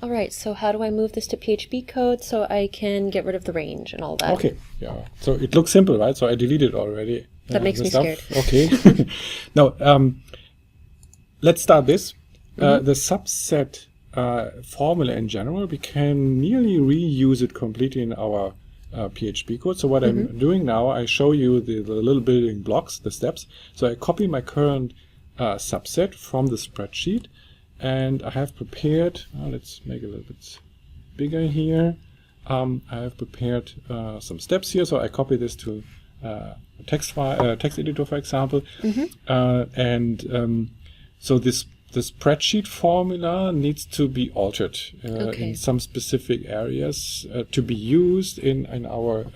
All right, so how do I move this to PHP code so I can get rid of the range and all that? Okay, yeah. So it looks simple, right? So I deleted already. That makes me scared. Okay. Now, let's start this. The subset formula in general, we can nearly reuse it completely in our PHP code. So what I'm doing now, I show you the little building blocks, the steps. So I copy my current subset from the spreadsheet, and I have prepared, let's make it a little bit bigger here. I have prepared some steps here. So I copy this to a text file, text editor, for example. So the spreadsheet formula needs to be altered in some specific areas to be used in our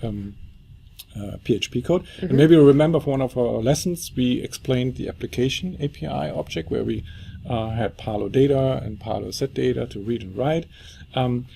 PHP code. And maybe you remember from one of our lessons, we explained the application API object where we had Palo data and Palo set data to read and write.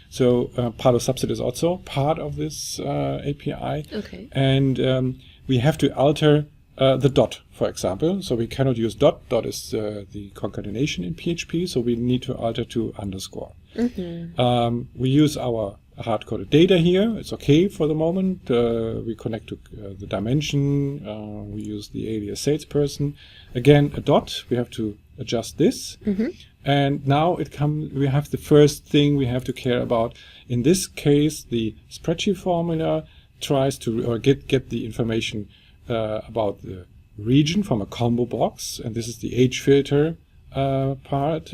So Palo subset is also part of this API. Okay. And we have to alter the dot, for example. So we cannot use dot. Dot is the concatenation in PHP, so we need to alter to underscore. We use our hard-coded data here. It's okay for the moment. We connect to the dimension. We use the alias salesperson. Again, a dot. We have to adjust this. And now we have the first thing we have to care about. In this case, the spreadsheet formula tries to get the information about the region from a combo box, and this is the age filter part.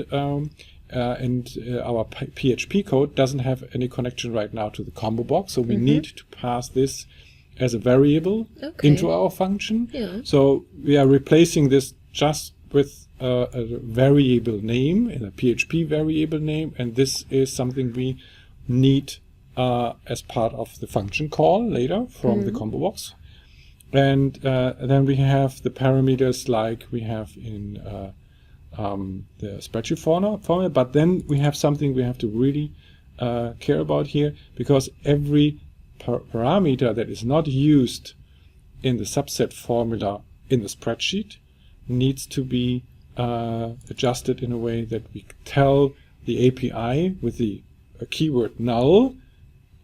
And our PHP code doesn't have any connection right now to the combo box, so we need to pass this as a variable into our function. Yeah. So we are replacing this just with a variable name, in a PHP variable name, and this is something we need as part of the function call later from the combo box. And then we have the parameters like we have in the spreadsheet formula, but then we have something we have to really care about here, because every parameter that is not used in the subset formula in the spreadsheet needs to be adjusted in a way that we tell the API with the keyword null,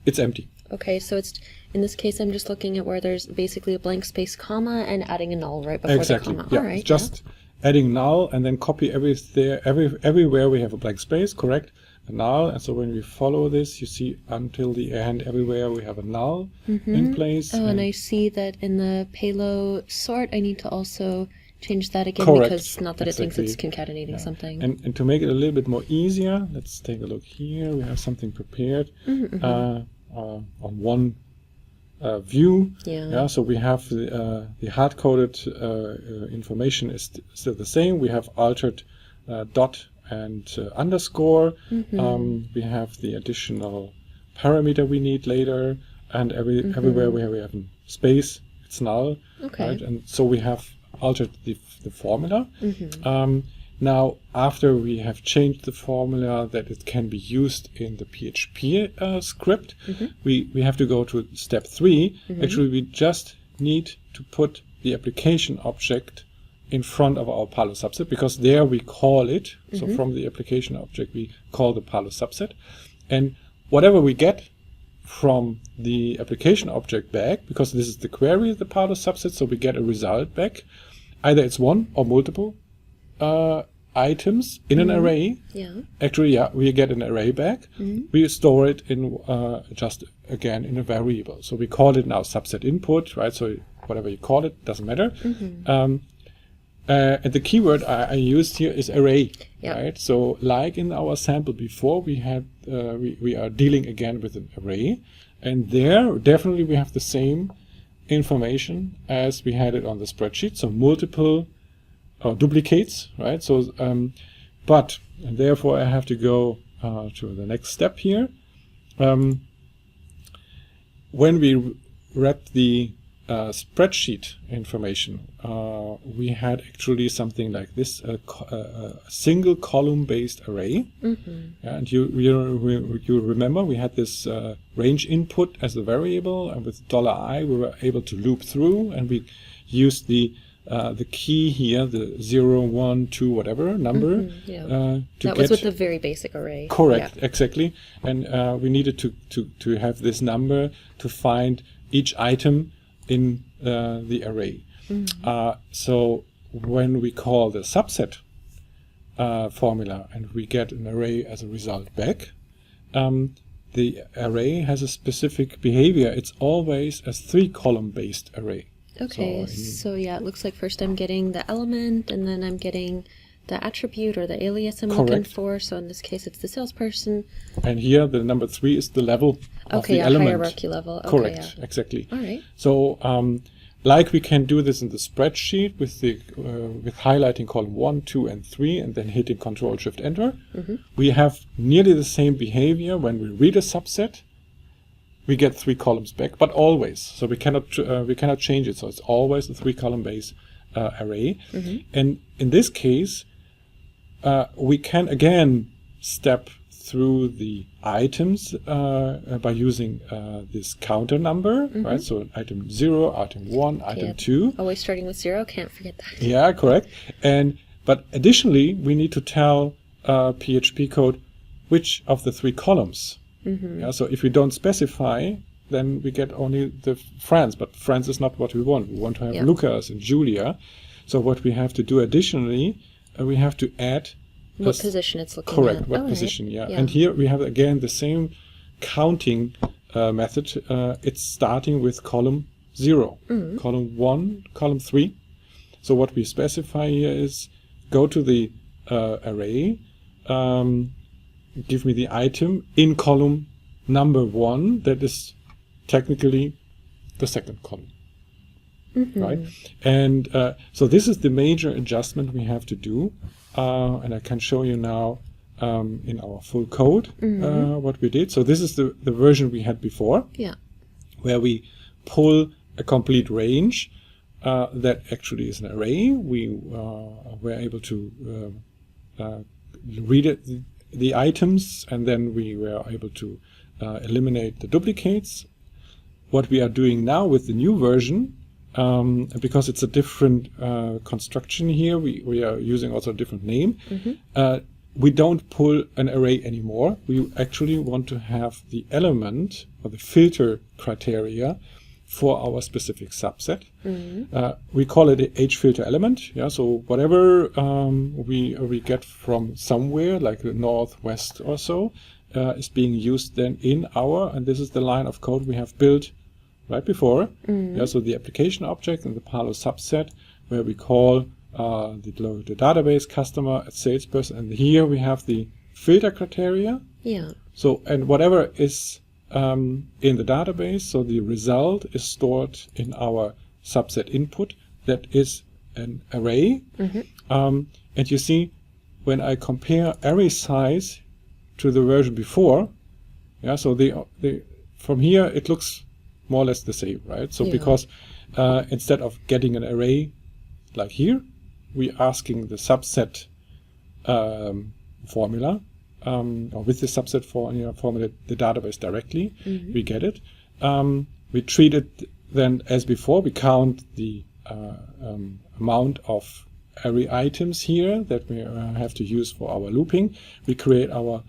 it's empty. Okay, so it's in this case I'm just looking at where there's basically a blank space comma and adding a null right before the comma. Yeah, All right, just adding null and then copy everywhere we have a blank space, correct? A null, and so when we follow this, you see until the end everywhere we have a null in place. Oh, and I see that in the payload sort I need to also change that again, Correct. because not that it thinks it's concatenating something. And to make it a little bit more easier, let's take a look here. We have something prepared on one view. So we have the hard-coded information is still the same. We have altered dot and underscore. We have the additional parameter we need later, and everywhere we have a space, it's null. Right? And so we have altered the formula. Now, after we have changed the formula that it can be used in the PHP script, we have to go to step 3. Actually, we just need to put the application object in front of our Palo subset, because there we call it. So from the application object, we call the Palo subset. And whatever we get from the application object back, because this is the query of the Palo subset, so we get a result back. Either it's one or multiple items in an array. Actually, we get an array back. We store it in just again in a variable. So we call it now subset input, right? So whatever you call it, doesn't matter. And the keyword I used here is array, right? So like in our sample before, we had we are dealing again with an array, and there definitely we have the same information as we had it on the spreadsheet. So multiple duplicates, right? So but and therefore I have to go to the next step here. When we read the spreadsheet information, we had actually something like this, a single column based array. And you remember we had this range input as a variable, and with $i we were able to loop through, and we used the the key here, the 0, 1, 2, whatever number. Yeah. To That was with the very basic array. Correct, Yeah. exactly. And we needed to have this number to find each item in the array. So when we call the subset formula and we get an array as a result back, the array has a specific behavior. It's always a 3-column based array. Okay, so yeah, it looks like first I'm getting the element, and then I'm getting the attribute or the alias I'm looking for. So in this case, it's the salesperson. And here, the number 3 is the level of the element. Hierarchy level. Okay, Correct, yeah. exactly. All right. So, like we can do this in the spreadsheet with the with highlighting column 1, 2, and 3, and then hitting Control-Shift-Enter. We have nearly the same behavior when we read a subset. We get 3 columns back, but always. So we cannot change it. So it's always a 3-column base array. And in this case, we can again step through the items by using this counter number, right? So item 0, item 1, item 2. Always starting with 0. Can't forget that. Yeah, correct. But additionally, we need to tell PHP code which of the 3 columns. Yeah, so if we don't specify, then we get only the friends, but friends is not what we want. We want to have Lucas and Julia. So what we have to do additionally, we have to add what position it's looking at. Correct, what position, yeah. And here we have again the same counting method. It's starting with column 0, column 1, column 3. So what we specify here is go to the array, give me the item in column number 1, that is technically the second column. Right? And so this is the major adjustment we have to do. And I can show you now in our full code what we did. So this is the version we had before, where we pull a complete range that actually is an array. We were able to read it, the items, and then we were able to eliminate the duplicates. What we are doing now with the new version, because it's a different construction here, we are using also a different name. We don't pull an array anymore. We actually want to have the element or the filter criteria for our specific subset. We call it a hfilter element. Yeah, so whatever we get from somewhere, like the northwest or so, is being used then in our, and this is the line of code we have built right before. Yeah, so the application object and the Palo subset, where we call the database customer a salesperson, and here we have the filter criteria. Yeah. So, and whatever is in the database, so the result is stored in our subset input, that is an array. And you see, when I compare array size to the version before, yeah, so the from here it looks more or less the same, right? So because instead of getting an array like here, we're asking the subset formula, or with the subset formula, the database directly. We get it. We treat it then as before. We count the amount of array items here that we have to use for our looping. We create our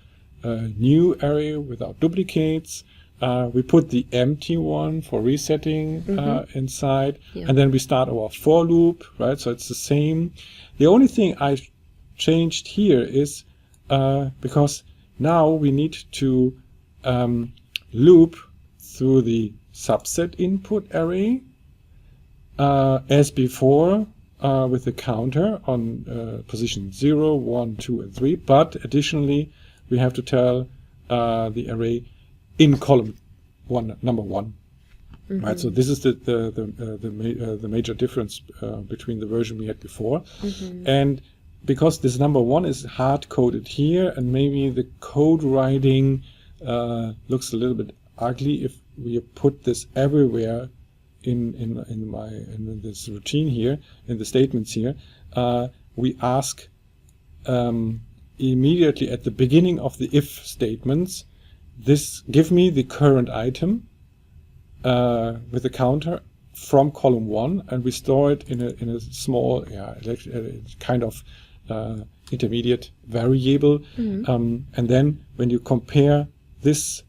new array without duplicates. We put the empty one for resetting inside, and then we start our for loop, right? So it's the same. The only thing I changed here is because now we need to loop through the subset input array as before with the counter on position 0, 1, 2, and 3. But additionally, we have to tell the array in column 1, number 1. Right, so this is the major difference between the version we had before, and because this number 1 is hard coded here, and maybe the code writing looks a little bit ugly if we put this everywhere in this routine here, in the statements here. We ask immediately at the beginning of the if statements, this give me the current item with the counter from column 1, and we store it in a small kind of intermediate variable. And then when you compare this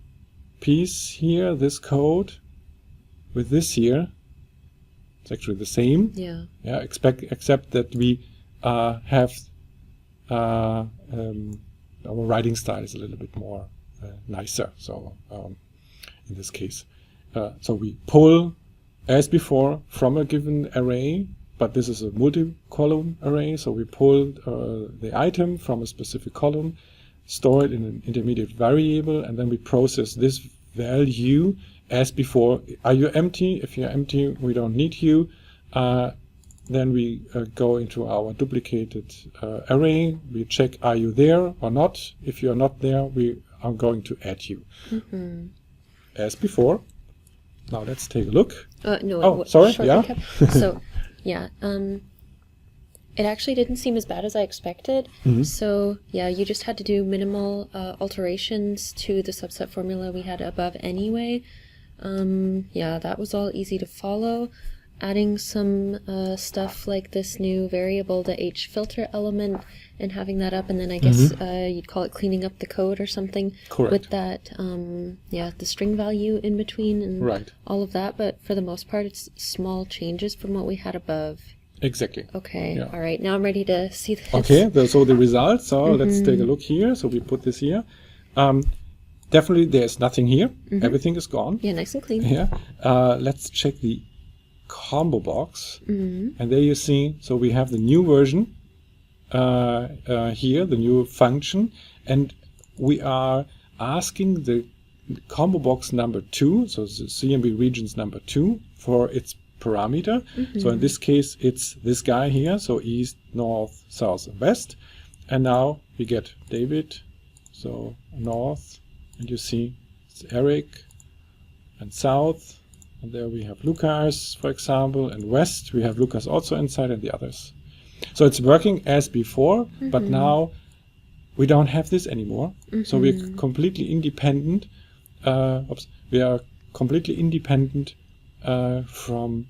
piece here, this code, with this here, it's actually the same. Yeah. Yeah. Except that we have our writing style is a little bit more nicer. So in this case, so we pull as before from a given array, but this is a multi-column array. So we pull the item from a specific column, store it in an intermediate variable, and then we process this value as before. Are you empty? If you're empty, we don't need you. Then we go into our duplicated array. We check, are you there or not? If you're not there, we are going to add you. As before. Now let's take a look. No. Oh, sorry. Yeah. So, yeah. It actually didn't seem as bad as I expected. So, yeah, you just had to do minimal alterations to the subset formula we had above anyway. Yeah, that was all easy to follow. Adding some stuff like this new variable, the hFilter element, and having that up, and then I guess you'd call it cleaning up the code or something. Correct. With that, yeah, the string value in between and all of that. But for the most part, it's small changes from what we had above. Exactly. Okay. Yeah. All right. Now I'm ready to see this. Okay. So the results. So let's take a look here. So we put this here. Definitely, there's nothing here. Everything is gone. Yeah, nice and clean. Yeah. Let's check the combo box, and there you see. So we have the new version here, the new function, and we are asking the combo box number 2, so the CMB regions number 2, for its parameter. So in this case, it's this guy here, so east, north, south, and west. And now we get David, so north, and you see it's Eric, and south, and there we have Lucas, for example, and west we have Lucas also inside, and the others. So it's working as before, but now we don't have this anymore. So we're completely independent. We are completely independent from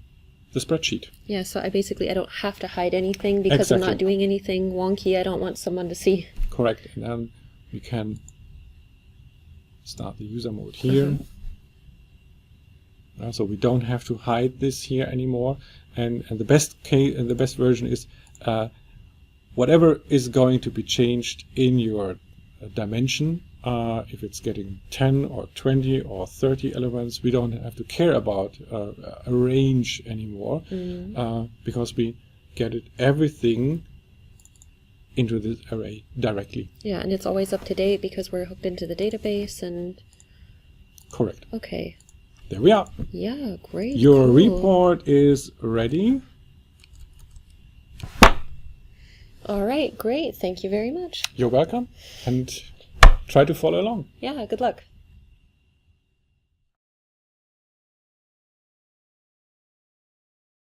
the spreadsheet. Yeah, so I don't have to hide anything because I'm not doing anything wonky. I don't want someone to see. Correct. And then we can start the user mode here. So we don't have to hide this here anymore. And the best case and the best version is whatever is going to be changed in your dimension. If it's getting 10 or 20 or 30 elements, we don't have to care about a range anymore because we get everything into this array directly. Yeah, and it's always up to date because we're hooked into the database and... Correct. Okay. There we are. Yeah, great. Your report is ready. All right, great. Thank you very much. You're welcome. And try to follow along. Yeah, good luck.